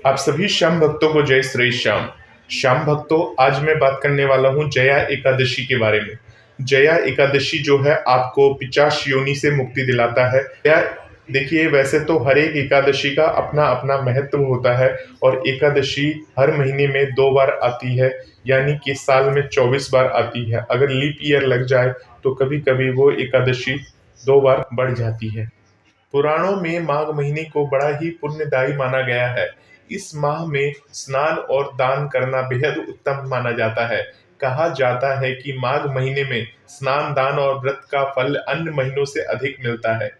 आप सभी श्याम भक्तों को जय श्री श्याम। श्याम भक्तों, आज मैं बात करने वाला हूँ जया एकादशी के बारे में। जया एकादशी जो है आपको पिशाच योनि से मुक्ति दिलाता है। या देखिए, वैसे तो हर एक एकादशी का अपना अपना महत्व होता है और एकादशी हर महीने में 2 बार आती है, यानी कि साल में 24 बार आती है। अगर लीप ईयर लग जाए तो कभी कभी वो एकादशी 2 बार बढ़ जाती है। पुराणों में माघ महीने को बड़ा ही पुण्यदायी माना गया है। इस माह में स्नान और दान करना बेहद उत्तम माना जाता है। कहा जाता है कि माघ महीने में स्नान, दान और व्रत का फल अन्य महीनों से अधिक मिलता है।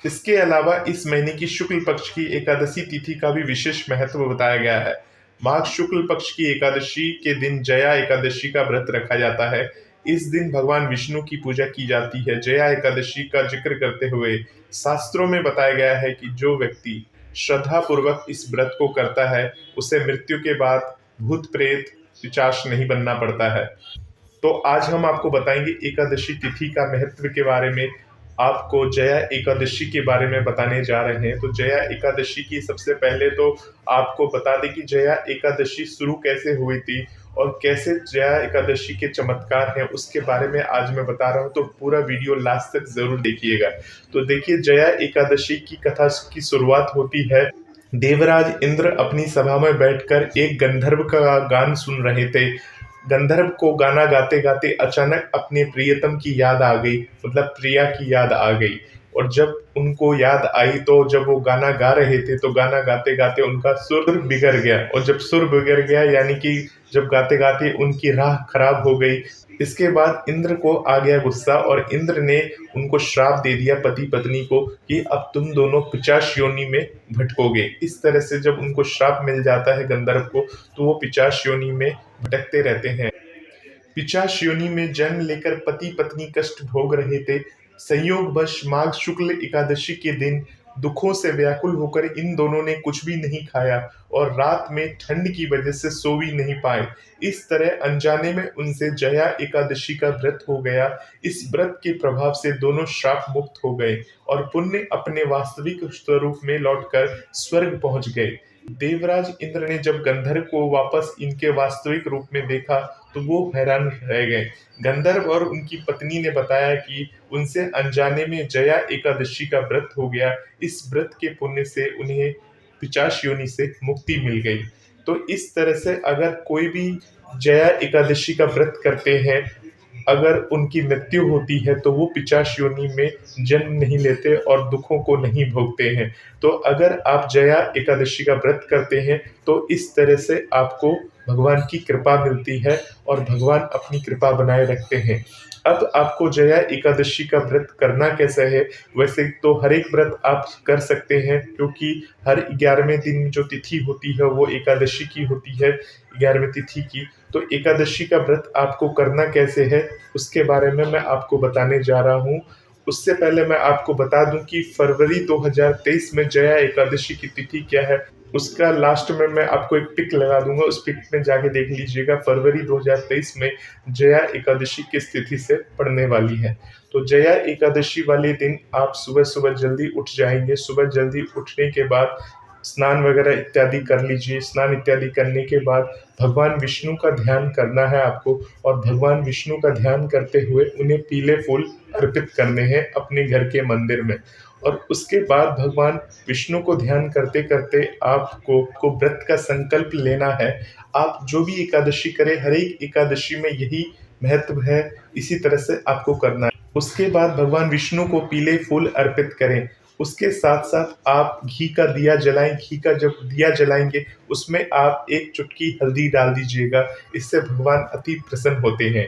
इसके अलावा इस महीने की शुक्ल पक्ष की एकादशी तिथि का भी विशेष महत्व बताया गया है। माघ शुक्ल पक्ष की एकादशी के दिन जया एकादशी का व्रत रखा जाता है। इस दिन भगवान विष्णु की पूजा की जाती है। जया एकादशी का जिक्र करते हुए शास्त्रों में बताया गया है कि जो व्यक्ति श्रद्धा पूर्वक इस व्रत को करता है उसे मृत्यु के बाद भूत प्रेत पिशाच नहीं बनना पड़ता है। तो आज हम आपको बताएंगे एकादशी तिथि का महत्व के बारे में। आपको जया एकादशी के बारे में बताने जा रहे हैं। तो जया एकादशी की सबसे पहले तो आपको बता दें कि जया एकादशी शुरू कैसे हुई थी और कैसे जया एकादशी के चमत्कार हैं, उसके बारे में आज मैं बता रहा हूं। तो पूरा वीडियो लास्ट तक जरूर देखिएगा। तो देखिए, जया एकादशी की कथा की शुरुआत होती है। देवराज इंद्र अपनी सभा में बैठकर एक गंधर्व का गान सुन रहे थे। गंधर्व को गाना गाते गाते अचानक अपने प्रियतम की याद आ गई, मतलब प्रिया की याद आ गई। और जब उनको याद आई तो जब वो गाना गा रहे थे तो गाना गाते गाते उनका सुर बिगड़ गया। और जब सुर बिगड़ गया यानी कि जब गाते गाते उनकी राह खराब हो गई। इसके बाद इंद्र को आ गया गुस्सा और इंद्र ने उनको श्राप दे दिया, पति पत्नी को, कि अब तुम दोनों पिशाच योनि में भटकोगे। इस तरह से जब उनको श्राप मिल जाता है गंधर्व को, तो वो पिशाच योनि में भटकते रहते हैं। पिशाच योनि में जन्म लेकर पति पत्नी कष्ट भोग रहे थे। संयोगवश माघ शुक्ल एकादशी के दिन दुखों से व्याकुल होकर इन दोनों ने कुछ भी नहीं खाया और रात में ठंड की वजह से सो भी नहीं पाए। इस तरह अनजाने में उनसे जया एकादशी का व्रत हो गया। इस व्रत के प्रभाव से दोनों श्राप मुक्त हो गए और पुण्य अपने वास्तविक स्वरूप में लौटकर स्वर्ग पहुंच गए। देवराज इंद्र ने जब गंधर्व को वापस इनके वास्तविक रूप में देखा तो वो हैरान रह गए। गंधर्व और उनकी पत्नी ने बताया कि उनसे अनजाने में जया एकादशी का व्रत हो गया। इस व्रत के पुण्य से उन्हें पिशाच योनि से मुक्ति मिल गई। तो इस तरह से अगर कोई भी जया एकादशी का व्रत करते हैं, अगर उनकी मृत्यु होती है तो वो पिशाच योनि में जन्म नहीं लेते और दुखों को नहीं भोगते हैं। तो अगर आप जया एकादशी का व्रत करते हैं तो इस तरह से आपको भगवान की कृपा मिलती है और भगवान अपनी कृपा बनाए रखते हैं। अब आपको जया एकादशी का व्रत करना कैसा है? वैसे तो हर एक व्रत आप कर सकते हैं, क्योंकि हर 11वें दिन जो तिथि होती है वो एकादशी की होती है, 11वें तिथि की। तो एकादशी का व्रत आपको करना कैसे है उसके बारे में मैं आपको बताने जा रहा हूँ। उससे पहले मैं आपको बता दूं कि फरवरी 2023 में जया एकादशी की तिथि क्या है। उसका लास्ट में मैं आपको एक पिक लगा दूंगा, उस पिक में जाके देख लीजिएगा। फरवरी 2023 में जया एकादशी किस तिथि से पड़ने वाली है। तो जया एकादशी वाले दिन आप सुबह सुबह जल्दी उठ जाएंगे। सुबह जल्दी उठने के बाद स्नान वगैरह इत्यादि कर लीजिए। स्नान इत्यादि करने के बाद भगवान विष्णु का ध्यान करना है आपको, और भगवान विष्णु का ध्यान करते हुए उन्हें पीले फूल अर्पित करने हैं अपने घर के मंदिर में। और उसके बाद भगवान विष्णु को ध्यान करते करते आपको व्रत का संकल्प लेना है। आप जो भी एकादशी करें, हर एक एकादशी में यही महत्व है, इसी तरह से आपको करना है। उसके बाद भगवान विष्णु को पीले फूल अर्पित करें। उसके साथ साथ आप घी का दिया जलाएं। घी का जब दिया जलाएंगे उसमें आप एक चुटकी हल्दी डाल दीजिएगा। इससे भगवान अति प्रसन्न होते हैं।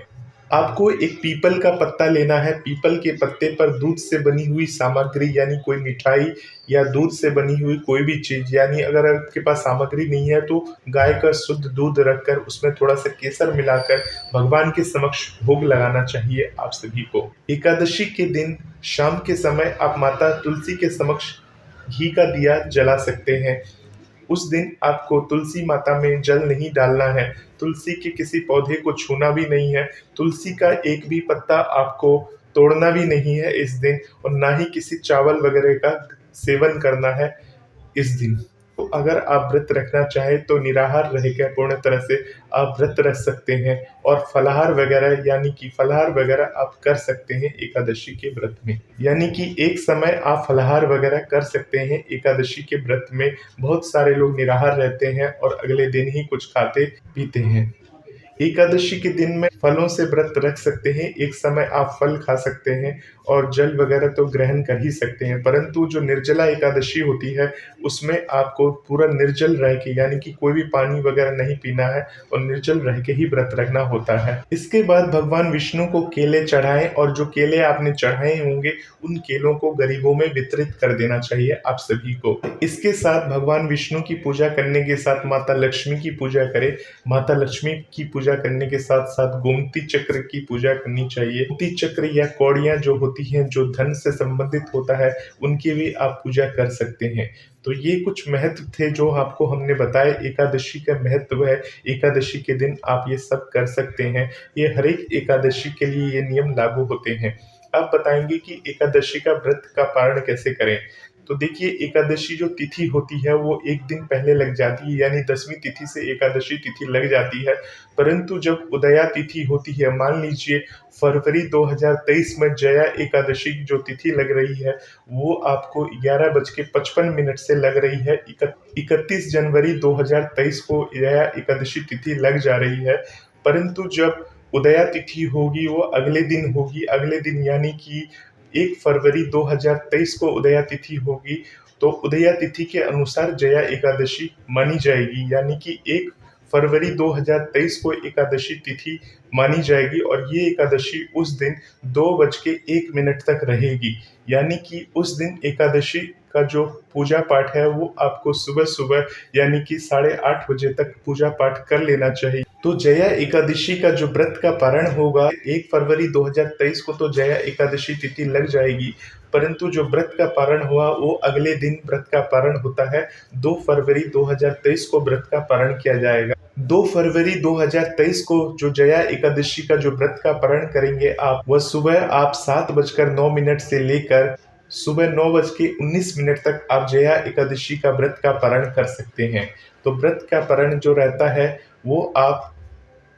आपको एक पीपल का पत्ता लेना है। पीपल के पत्ते पर दूध से बनी हुई सामग्री, यानी कोई मिठाई या दूध से बनी हुई कोई भी चीज, यानी अगर आपके पास सामग्री नहीं है तो गाय का शुद्ध दूध रखकर उसमें थोड़ा सा केसर मिलाकर भगवान के समक्ष भोग लगाना चाहिए आप सभी को। एकादशी के दिन शाम के समय आप माता तुलसी के समक्ष घी का दिया जला सकते हैं। उस दिन आपको तुलसी माता में जल नहीं डालना है। तुलसी के किसी पौधे को छूना भी नहीं है। तुलसी का एक भी पत्ता आपको तोड़ना भी नहीं है इस दिन, और ना ही किसी चावल वगैरह का सेवन करना है इस दिन। तो अगर आप व्रत रखना चाहें तो निराहार रह के पूर्ण तरह से आप व्रत रख सकते हैं और फलाहार वगैरह यानी कि फलाहार वगैरह आप कर सकते हैं एकादशी के व्रत में। यानी कि एक समय आप फलाहार वगैरह कर सकते हैं एकादशी के व्रत में। बहुत सारे लोग निराहार रहते हैं और अगले दिन ही कुछ खाते पीते हैं। एकादशी के दिन में फलों से व्रत रख सकते हैं, एक समय आप फल खा सकते हैं और जल वगैरह तो ग्रहण कर ही सकते हैं, परंतु जो निर्जला एकादशी होती है उसमें आपको पूरा निर्जल रह के यानी कि कोई भी पानी वगैरह नहीं पीना है और निर्जल रह के ही व्रत रखना होता है। इसके बाद भगवान विष्णु को केले चढ़ाएं और जो केले आपने चढ़ाए होंगे उन केलों को गरीबों में वितरित कर देना चाहिए आप सभी को। इसके साथ भगवान विष्णु की पूजा करने के साथ माता लक्ष्मी की पूजा करें। माता लक्ष्मी की पूजा करने के साथ साथ गोमती चक्र की पूजा करनी चाहिए। गोमती चक्र या कौड़ियां जो होती हैं जो धन से संबंधित होता है उनकी भी आप पूजा कर सकते हैं। तो ये कुछ महत्व थे जो आपको हमने बताए। एकादशी का महत्व है, एकादशी के दिन आप ये सब कर सकते हैं। ये हर एक एकादशी के लिए ये नियम लागू होते हैं। आप बताएंगे कि एकादशी का व्रत का पारण कैसे करें। तो देखिए, एकादशी जो तिथि होती है वो एक दिन पहले लग जाती है, यानी 10वीं तिथि से एकादशी तिथि लग जाती है। परंतु जब उदया तिथि होती है, मान लीजिए फरवरी 2023 में जया एकादशी की जो तिथि लग रही है वो आपको 11:55 से लग रही है। 31 जनवरी 2023 को जया एकादशी तिथि लग जा रही है। परंतु जब उदया तिथि होगी वो अगले दिन होगी। अगले दिन यानी कि 1 फरवरी 2023 को उदया तिथि होगी। तो उदया तिथि के अनुसार जया एकादशी मानी जाएगी, यानी कि 1 फरवरी 2023 को एकादशी तिथि मानी जाएगी और ये एकादशी उस दिन 2:01 तक रहेगी। यानी कि उस दिन एकादशी का जो पूजा पाठ है वो आपको सुबह-सुबह यानी कि 8:30 बजे तक पूजा पाठ कर लेना चाहिए। तो जया एकादशी का जो व्रत का पारण होगा 1 फरवरी 2023 को तो जया एकादशी तिथि लग जाएगी, परंतु जो व्रत का पारण हुआ वो अगले दिन व्रत का पारण होता है। 2 फरवरी 2023 को व्रत का पारण किया जाएगा। 2 फरवरी 2023 को जो जया एकादशी का जो व्रत का पारण करेंगे आप, वह सुबह आप 7:09 से लेकर सुबह 9:19 तक आप जया एकादशी का व्रत का पारण कर सकते हैं। तो व्रत का पारण जो रहता है वो आप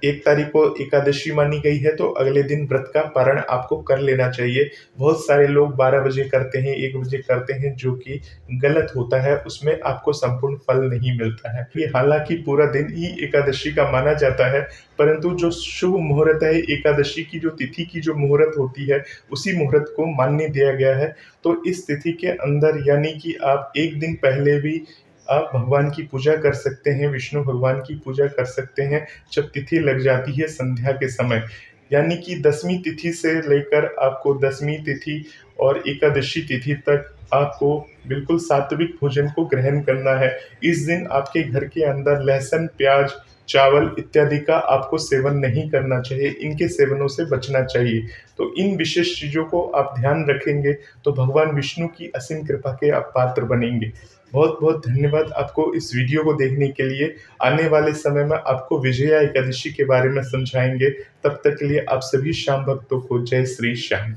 1 तारीख को एकादशी मानी गई है तो अगले दिन व्रत का पारण आपको कर लेना चाहिए। बहुत सारे लोग 12 बजे करते हैं, 1 बजे करते हैं, जो कि गलत होता है, उसमें आपको संपूर्ण फल नहीं मिलता है। ये हालांकि पूरा दिन ही एकादशी का माना जाता है, परंतु जो शुभ मुहूर्त है एकादशी की जो तिथि की जो मुहूर्त होती है उसी मुहूर्त को मान्य दिया गया है। तो इस तिथि के अंदर यानी कि आप 1 दिन पहले भी आप भगवान की पूजा कर सकते हैं, विष्णु भगवान की पूजा कर सकते हैं जब तिथि लग जाती है संध्या के समय। यानी कि 10वीं तिथि से लेकर आपको 10वीं तिथि और एकादशी तिथि तक आपको बिल्कुल सात्विक भोजन को ग्रहण करना है। इस दिन आपके घर के अंदर लहसुन, प्याज, चावल इत्यादि का आपको सेवन नहीं करना चाहिए, इनके सेवनों से बचना चाहिए। तो इन विशेष चीज़ों को आप ध्यान रखेंगे तो भगवान विष्णु की असीम कृपा के आप पात्र बनेंगे। बहुत बहुत धन्यवाद आपको इस वीडियो को देखने के लिए। आने वाले समय में आपको विजया एकादशी के बारे में समझाएंगे। तब तक के लिए आप सभी श्याम भक्तों को जय श्री श्याम।